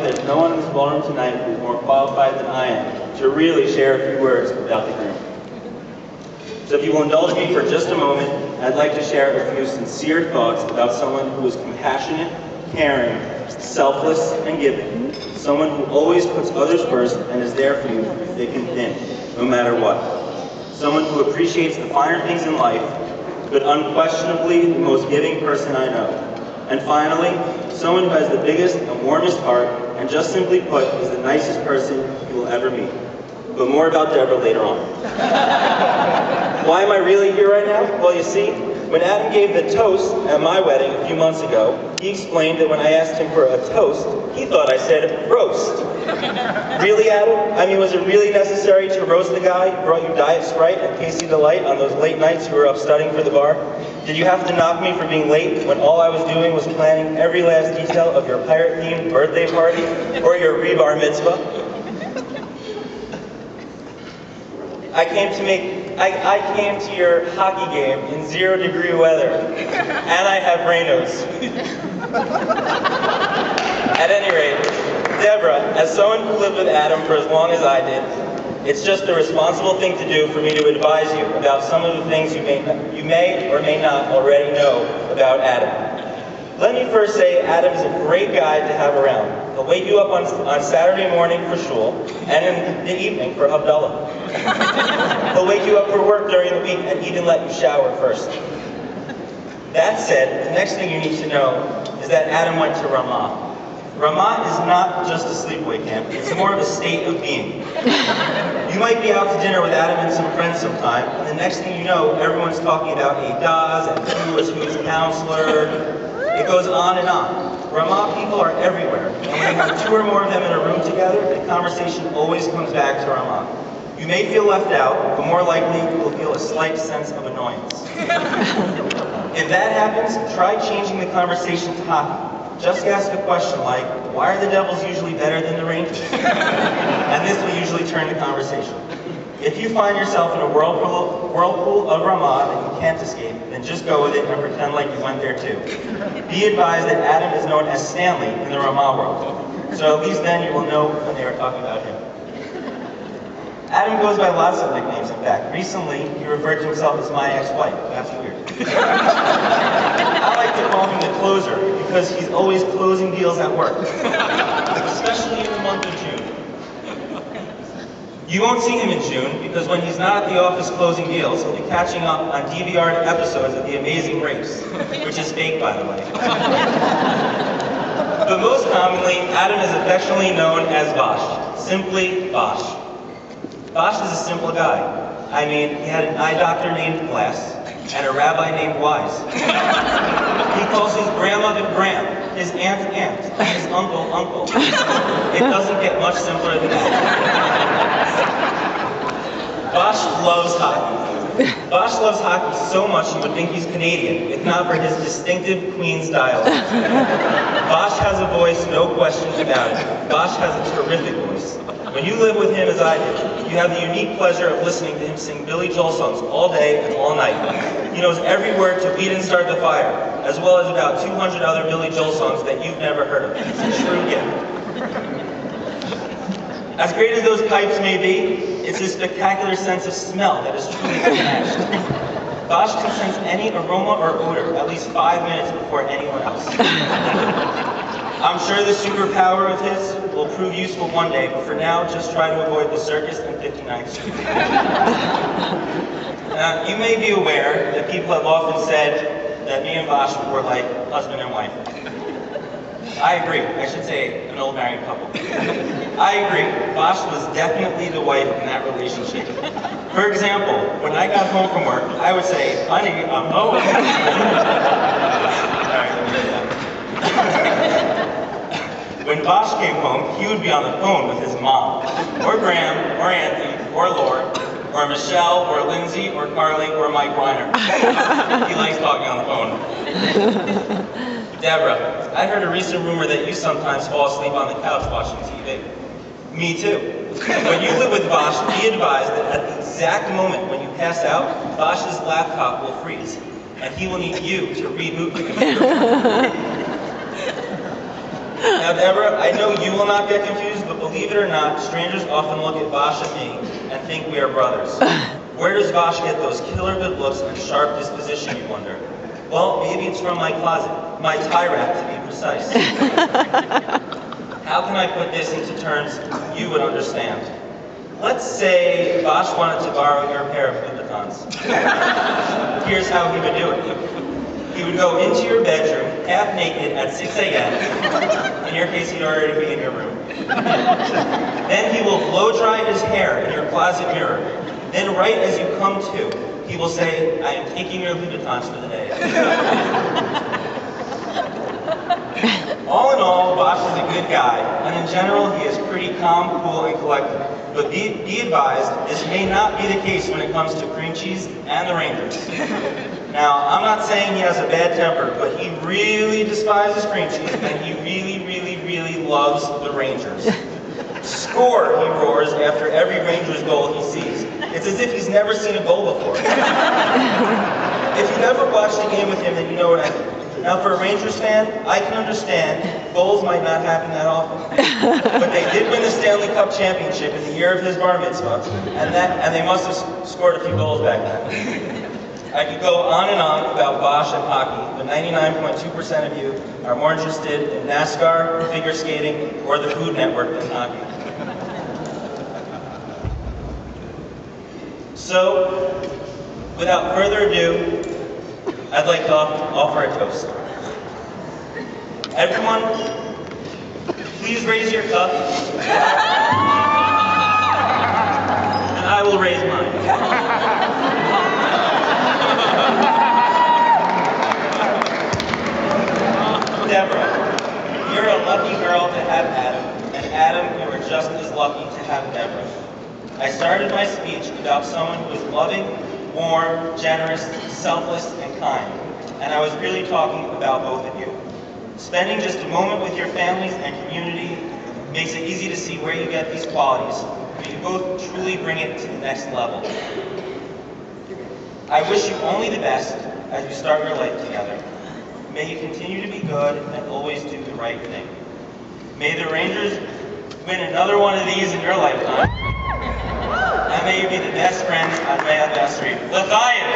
there's no one in this ballroom tonight who's more qualified than I am to really share a few words about the groom. So if you will indulge me for just a moment, I'd like to share a few sincere thoughts about someone who is compassionate, caring, selfless, and giving. Someone who always puts others first and is there for you through thick and thin, no matter what. Someone who appreciates the finer things in life, but unquestionably the most giving person I know. And finally, someone who has the biggest and warmest heart, and just simply put, is the nicest person you will ever meet. But more about Debra later on. Why am I really here right now? Well, you see, when Adam gave the toast at my wedding a few months ago, he explained that when I asked him for a toast, he thought I said roast. Really, Adam? I mean, was it really necessary to roast the guy who brought you Diet Sprite and Tasty Delight on those late nights you were up studying for the bar? Did you have to knock me for being late when all I was doing was planning every last detail of your pirate-themed birthday party or your rebar mitzvah? I came to your hockey game in 0-degree weather, and I have Raynos. At any rate, Debra, as someone who lived with Adam for as long as I did, it's just a responsible thing to do for me to advise you about some of the things you may or may not already know about Adam. Let me first say Adam is a great guy to have around. He'll wake you up on Saturday morning for shul, and in the evening for Havdalah. He'll wake you up for work during the week and even let you shower first. That said, the next thing you need to know is that Adam went to Ramah. Ramah is not just a sleepaway camp, it's more of a state of being. You might be out to dinner with Adam and some friends sometime, and the next thing you know, everyone's talking about Daz and who is whose counselor. It goes on and on. Ramah people are everywhere, and when you have 2 or more of them in a room together, the conversation always comes back to Ramah. You may feel left out, but more likely you will feel a slight sense of annoyance. If that happens, try changing the conversation to hockey. Just ask a question like, why are the Devils usually better than the Rangers? And this will usually turn the conversation. If you find yourself in a whirlpool of Ramah that you can't escape, then just go with it and pretend like you went there too. Be advised that Adam is known as Stanley in the Ramah world, so at least then you will know when they are talking about him. Adam goes by lots of nicknames, in fact. Recently, he referred to himself as my ex-wife. That's weird. I like to call him the closer, because he's always closing deals at work, especially in the month of June. You won't see him in June, because when he's not at the office closing deals, he'll be catching up on DVR'd episodes of The Amazing Race, which is fake, by the way. But most commonly, Adam is affectionately known as Bosch, simply Bosch. Bosch is a simple guy. I mean, he had an eye doctor named Glass and a rabbi named Wise. He calls his grandmother Gram, his aunt, and his uncle. It doesn't get much simpler than that. Bosch loves hockey. Bosch loves hockey so much you would think he's Canadian, if not for his distinctive Queen's dialect. Bosch has a voice, no questions about it. Bosch has a terrific voice. When you live with him as I did, you have the unique pleasure of listening to him sing Billy Joel songs all day and all night. He knows every word to Weed and Start the Fire, as well as about 200 other Billy Joel songs that you've never heard of. It's a true gift. As great as those pipes may be, it's his spectacular sense of smell that is truly unmatched. Bosch can sense any aroma or odor at least 5 minutes before anyone else. I'm sure the superpower of his will prove useful one day, but for now, just try to avoid the circus and 59th Street. You may be aware that people have often said that me and Bosch were like husband and wife. I agree. I should say an old married couple. I agree. Bosch was definitely the wife in that relationship. For example, when I got home from work, I would say, honey, I'm home. All right, let me do that. When Bosch came home, he would be on the phone with his mom, or Graham, or Anthony, or Laura, or Michelle, or Lindsay, or Carly, or Mike Reiner. He likes talking on the phone. Debra, I heard a recent rumor that you sometimes fall asleep on the couch watching TV. Me too. When you live with Bosch, be advised that at the exact moment when you pass out, Bosch's laptop will freeze, and he will need you to reboot the computer. Now, Debra, I know you will not get confused, but believe it or not, strangers often look at Vosh and me and think we are brothers. Where does Vosh get those killer good looks and sharp disposition, you wonder? Well, maybe it's from my closet, my tie rack to be precise. How can I put this into terms you would understand? Let's say Vosh wanted to borrow your pair of Louboutins. Here's how he would do it. He would go into your bedroom, half naked, at 6 a.m. In your case, he'd already be in your room. Then he will blow dry his hair in your closet mirror. Then right as you come to, he will say, I am taking your Louboutins for the day. All in all, Vosh is a good guy, and in general, he is pretty calm, cool, and collected. But be advised, this may not be the case when it comes to cream cheese and the Rangers. Now, I'm not saying he has a bad temper, but he really despises cream cheese, and he really loves the Rangers. Score, he roars after every Rangers goal he sees. It's as if he's never seen a goal before. If you've ever watched a game with him, then you know what I mean. Now, for a Rangers fan, I can understand goals might not happen that often. But they did win the Stanley Cup championship in the year of his bar mitzvah, and they must have scored a few goals back then. I could go on and on about Vosh and hockey, but 99.2% of you are more interested in NASCAR, figure skating, or the Food Network than hockey. So, without further ado, I'd like to offer a toast. Everyone, please raise your cup, and I will raise mine. Debra, you're a lucky girl to have Adam, and Adam, you are just as lucky to have Debra. I started my speech about someone who is loving, warm, generous, selfless, and kind, and I was really talking about both of you. Spending just a moment with your families and community makes it easy to see where you get these qualities, but you both truly bring it to the next level. I wish you only the best as you start your life together. May you continue to be good and always do the right thing. May the Rangers win another one of these in your lifetime. And may you be the best friends on my anniversary. L'chaim!